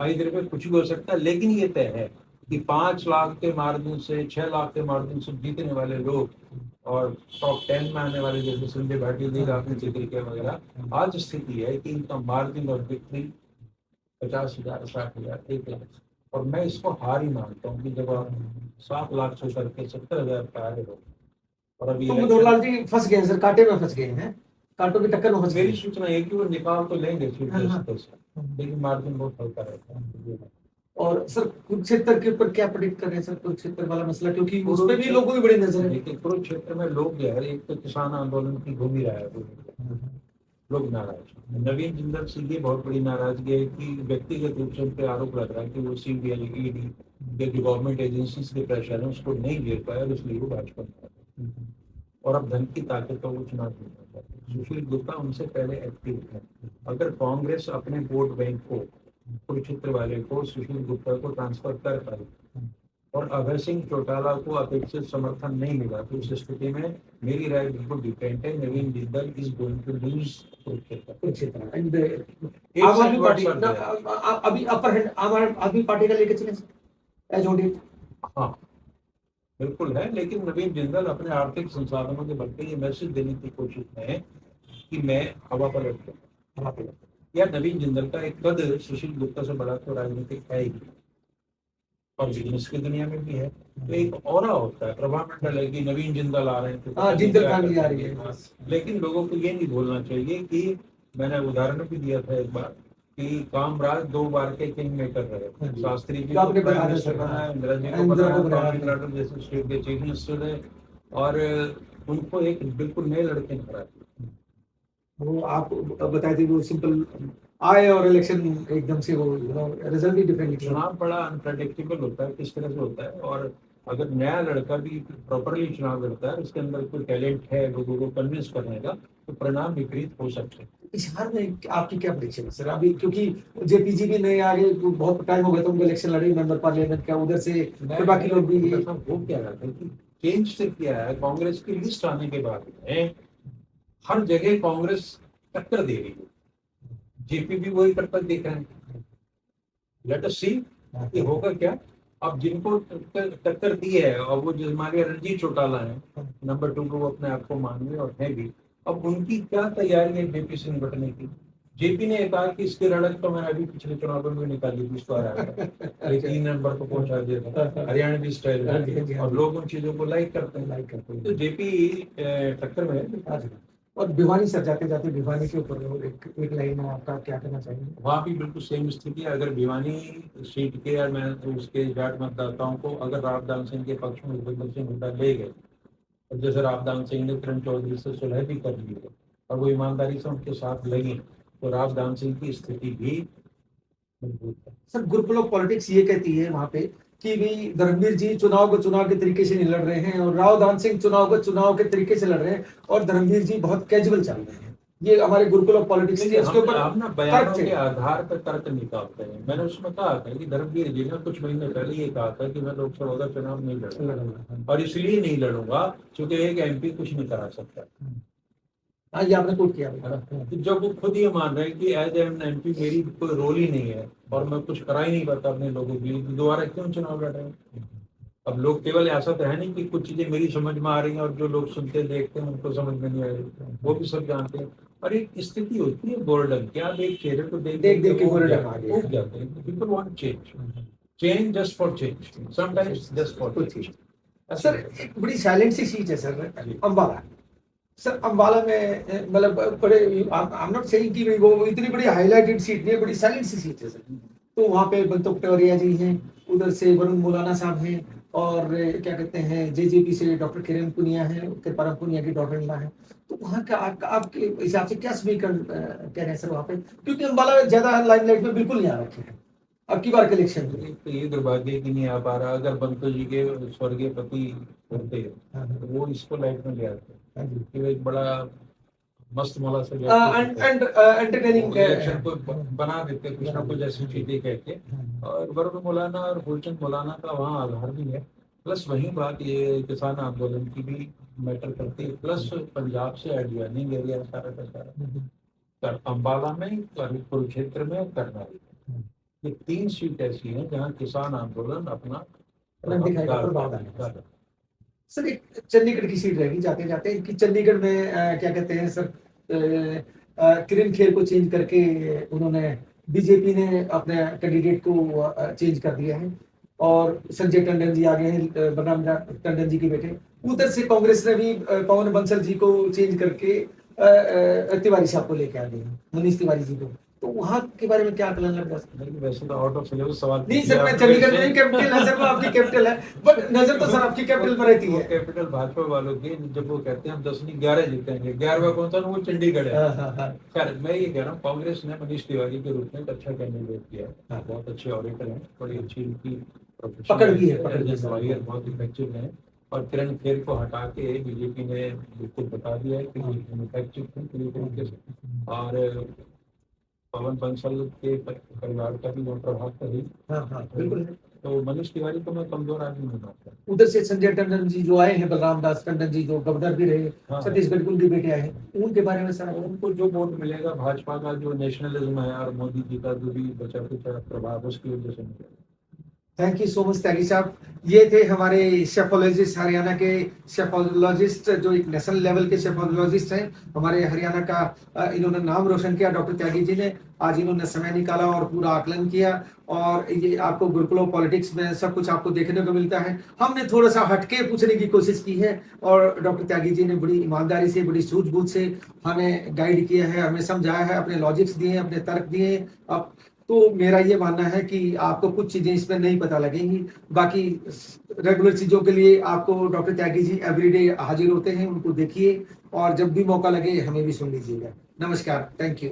इधर पे कुछ भी हो सकता है। लेकिन ये तय है कि 5 लाख के मार्जिन से, 6 लाख के मार्जिन से जीतने वाले लोग और टॉप 10 में आने वाले जैसे संजय भाटी जी का आपने जिक्र किया वगैरह, आज स्थिति है कि इनका मार्जिन ऑफ विक्ट्री 50,000, 60,000, 1 लाख, और मैं इसको हार ही मानता हूँ कि जब आप 7 लाख से करके 70,000 पे आ रहे हो, और अभी तो मनोहर जी फंस गए सर, कांटे में फंस गए हैं, कांटों की टक्कर में फंस गए। मेरी सूचना है कि वो निकाल तो लेंगे लेकिन मार्जिन बहुत हल्का रहता है। और सर कुरुक्षेत्र के ऊपर क्या प्रेडिक्ट कर रहे हैं सर, कुरुक्षेत्र वाला मसला, क्योंकि उस पे भी लोगों की बड़ी नजर है। लेकिन कुरुक्षेत्र में लोग जो है, एक तो किसान आंदोलन की भूमि रहा है, लोग नाराज। नवीन जिंदल से ये बहुत बड़ी नाराजगी है कि व्यक्तिगत रूप से उन पर आरोप लग रहा है कि वो सीबीआई, ईडी के जो गवर्नमेंट एजेंसीज के प्रेशर है उसको नहीं घेर पाया, इसलिए वो भाजपा में। और अब धन की ताकत तो वो चुनाव जीतना चाहते। सुशील गुप्ता उनसे पहले एक्टिव है। अगर कांग्रेस अपने वोट बैंक को, कुरुक्षेत्र वाले को, सुशील गुप्ता को ट्रांसफर कर पाए और अभय सिंह चौटाला को अपेक्षित समर्थन नहीं मिला, तो इस स्थिति में मेरी राय बिल्कुल डिफरेंट है। Naveen Jindal is going to lose Kurukshetra. And Aam Aadmi party अभी अपर हैंड आम आदमी पार्टी का लेके चले एज ऑडिट। हाँ बिल्कुल है, लेकिन नवीन जिंदल अपने आर्थिक संसाधनों के बल पे ये मैसेज देने की कोशिश में है कि मैं हवा पर लटकूं। या नवीन जिंदल का एक कद सुशील गुप्ता से बड़ा तो राजनीतिक है ही, और बिजनेस की दुनिया में भी है। तो एक ऑरा होता है, प्रभामंडल है कि नवीन जिंदल आ रहे हैं, जिंदल फैमिली आ रही है। लेकिन लोगों को ये नहीं भूलना चाहिए कि मैंने उदाहरण भी दिया था एक बार कि कामराज 2 बार के किंग मेकर हाँ रहे। जी। शास्त्री जी जो को आपने प्राइम बताया मिनिस्टर सर, हाँ। बनाया, इंदिरा जी को इंदिरा बनाया को बनाया तमिलनाडु जैसे स्टेट के चीफ मिनिस्टर रहे, और उनको एक बिल्कुल नए लड़के ने हरा दिया। वो आप बताए थे वो सिंपल आए और इलेक्शन एकदम से वो रिजल्ट ही डिफरेंट निकला। चुनाव बड़ा अनप्रेडिक्टेबल होता है किस तरह से होता है, और अगर नया लड़का भी प्रॉपरली चुनाव लड़ता है, उसके अंदर कोई टैलेंट है लोगों को कन्विंस करने का, तो परिणाम विपरीत हो सकते हैं। इस हार में आपकी क्या प्रेडिक्शन है सर अभी, क्योंकि जेपीजी भी नए आगे तो बहुत टाइम हो गया, तो उनको इलेक्शन लड़े मेंबर पार्लियामेंट का, उधर से फिर बाकी लोग भी वो क्या रहता है कि चेंज सिर्फ किया है कांग्रेस की लिस्ट आने के बाद में, हर जगह कांग्रेस टक्कर दे रही है, जेपी भी वही टक्कर देख रहे हैं। लेट अस सी कि होगा क्या। अब जिनको टक्कर दी है, और वो जो हमारे रणजीत चौटाला है नंबर 2 को वो अपने आप को मानने और है भी, अब उनकी क्या तैयारी है जेपी से निपटने की। जेपी ने कहा कि इसकी लड़क तो मैंने अभी पिछले चुनाव में निकाली थी, इसको हराया था, ये 3 नंबर को पहुंचा दिया था हरियाणवी स्टाइल में, और लोग उन चीजों को लाइक करते हैं, तो जेपी टक्कर में है। और भिवानी सर, जाते जाते भिवानी के ऊपर एक लाइन में आपका क्या कहना चाहेंगे? वहाँ भी बिल्कुल सेम स्थिति है। अगर भिवानी सीट के या मैं तो उसके जाट मतदाताओं को अगर रावदान सिंह के पक्ष में भूपेंद्र सिंह हुड्डा ले गए, और जैसे रावदान सिंह ने किरण चौधरी से सुलह भी कर ली है और वो ईमानदारी से उनके साथ लगे, तो रावदान सिंह की स्थिति भी मजबूत है। सर ग्रुप ऑफ पॉलिटिक्स ये कहती है वहाँ पे कि भी धर्मवीर जी चुनाव को चुनाव के तरीके से नहीं लड़ रहे हैं, और रावदान सिंह चुनाव को चुनाव के तरीके से लड़ रहे हैं, और धर्मवीर जी बहुत कैजुअल चल रहे हैं। ये हमारे गुरुकुल ऑफ पॉलिटिक्स के उसके ऊपर हम ना बयानों के आधार पर तर्क निकालते हैं। मैंने उसमें कहा था कि धर्मवीर जी ने कुछ महीने पहले ये कहा था कि मैं लोकसभा का चुनाव नहीं लड़ूंगा, और इसलिए नहीं लड़ूंगा क्योंकि एक एमपी कुछ नहीं करा सकता। हाँ, ये आपने कोट किया तो जब वो खुद ही मान रहे हैं कि एज एन एमपी मेरी कोई रोल ही नहीं है और मैं कुछ करा ही नहीं पाता अपने लोगों के लिए, दोबारा क्यों चुनाव लड़ रहे हैं। अब लोग केवल ऐसा तो है नहीं कि कुछ चीजें मेरी समझ में आ रही हैं और जो लोग सुनते देखते हैं उनको समझ में नहीं आ रही, वो भी सब जानते हैं। और एक स्थिति होती है बोर्डम की, आप एक चेहरे को देख देख के बोर्डम उग जाते हैं। People want change just for change, sometimes just for change. Sir एक बड़ी साइलेंट सी सीट है सर अम्बाला। सर अम्बाला में मतलब बड़े आई एम नॉट सेइंग कि वो इतनी बड़ी हाईलाइटेड सीट नहीं है, बड़ी साइलेंट सी सीट है सर। तो वहाँ पे बंतो पटोरिया जी हैं, उधर से वरुण मौलाना साहब हैं, और क्या कहते हैं जेजेपी से डॉक्टर किरण पुनिया है, कृपाराम पुनिया की डॉटर इन लॉ है। तो वहाँ का आपके हिसाब से क्या समीकरण कह रहे हैं सर वहाँ पे, क्योंकि अम्बाला में ज्यादा लाइमलाइट में बिल्कुल नहीं आ रखे हैं अब की बार के इलेक्शन में। तो ये दुर्भाग्य कि नहीं आ पा रहा। अगर बंतो जी के स्वर्गीय पति होते तो वो इसको लाइफ में ले आते, कि एक बड़ा मस्त मौला से एंटरटेनिंग इलेक्शन को बना देते कुछ ना कुछ ऐसी चीजें कह के। और वरुण मौलाना और फूलचंद मौलाना का वहाँ आधार भी है, प्लस वही बात ये किसान आंदोलन की भी मैटर करती है, प्लस पंजाब से एडजॉइनिंग एरिया सारा का सारा अम्बाला में, कुरुक्षेत्र में, करनाल में, ये 3 सीट ऐसी हैं जहाँ किसान आंदोलन अपना सर एक चंडीगढ़ की सीट रहेगी जाते जाते कि चंडीगढ़ में क्या कहते हैं सर किरण खेर को चेंज करके उन्होंने बीजेपी ने अपने कैंडिडेट को चेंज कर दिया है, और संजय टंडन जी आ गए हैं, बनाम टंडन जी के बेटे। उधर से कांग्रेस ने भी पवन बंसल जी को चेंज करके तिवारी साहब को लेके आ गए, मनीष तिवारी जी को। तो वहाँ के बारे में क्या आकलन लग सकता है? वैसे तो आउट ऑफ सिलेबस सवाल नहीं सर, मैं चंडीगढ़ में कैपिटल है सर, वो आपकी कैपिटल है, बट नजर तो सर आपकी कैपिटल पर रहती है। कैपिटल भाजपा वालों की, जब वो कहते हैं हम 10 नहीं 11 जीतेंगे, 11वां कौन सा, वो चंडीगढ़ है। खैर मैं ये कह रहा हूँ कांग्रेस ने मनीष तिवारी के रूप में एक अच्छा कैंडिडेट किया, बहुत अच्छे ऑडिटर हैं, बड़ी अच्छी उनकी पकड़ भी है, बहुत इफेक्टिव है। और किरण खेर को हटा के बीजेपी ने बिल्कुल बता दिया है कि इफेक्टिव है पूरी तरीके से, और पवन बंसल के परिवार का भी वो प्रभाव तो है। बिल्कुल। तो मनीष तिवारी को मैं कमजोर आदमी नहीं मानता। उधर से संजय टंडन जी जो आए हैं, बलराम दास टंडन जी जो गवर्नर भी रहे, छत्तीसगढ़ के उनके बेटे आए हैं, उनके बारे में सर उनको जो वोट मिलेगा भाजपा का जो नेशनलिज्म है और मोदी जी का जो भी बचा कुचा प्रभाव उसकी वजह से मिलेगा। थैंक यू सो मच त्यागी साहब। ये थे हमारे शेफोलॉजिस्ट, हरियाणा के शेफोलॉजिस्ट, जो एक नेशनल लेवल के शेफोलॉजिस्ट हैं। हमारे हरियाणा का इन्होंने नाम रोशन किया, डॉक्टर त्यागी जी ने। आज इन्होंने समय निकाला और पूरा आकलन किया, और ये आपको गुरुकुल ऑफ पॉलिटिक्स में सब कुछ आपको देखने को मिलता है। हमने थोड़ा सा हटके पूछने की कोशिश की है, और डॉक्टर त्यागी जी ने बड़ी ईमानदारी से, बड़ी सूझबूझ से हमें गाइड किया है, हमें समझाया है, अपने लॉजिक्स दिए, अपने तर्क दिए। अब तो मेरा ये मानना है कि आपको कुछ चीजें इसमें नहीं पता लगेंगी, बाकी रेगुलर चीजों के लिए आपको डॉक्टर त्यागी जी एवरीडे हाजिर होते हैं, उनको देखिए, और जब भी मौका लगे हमें भी सुन लीजिएगा। नमस्कार, थैंक यू।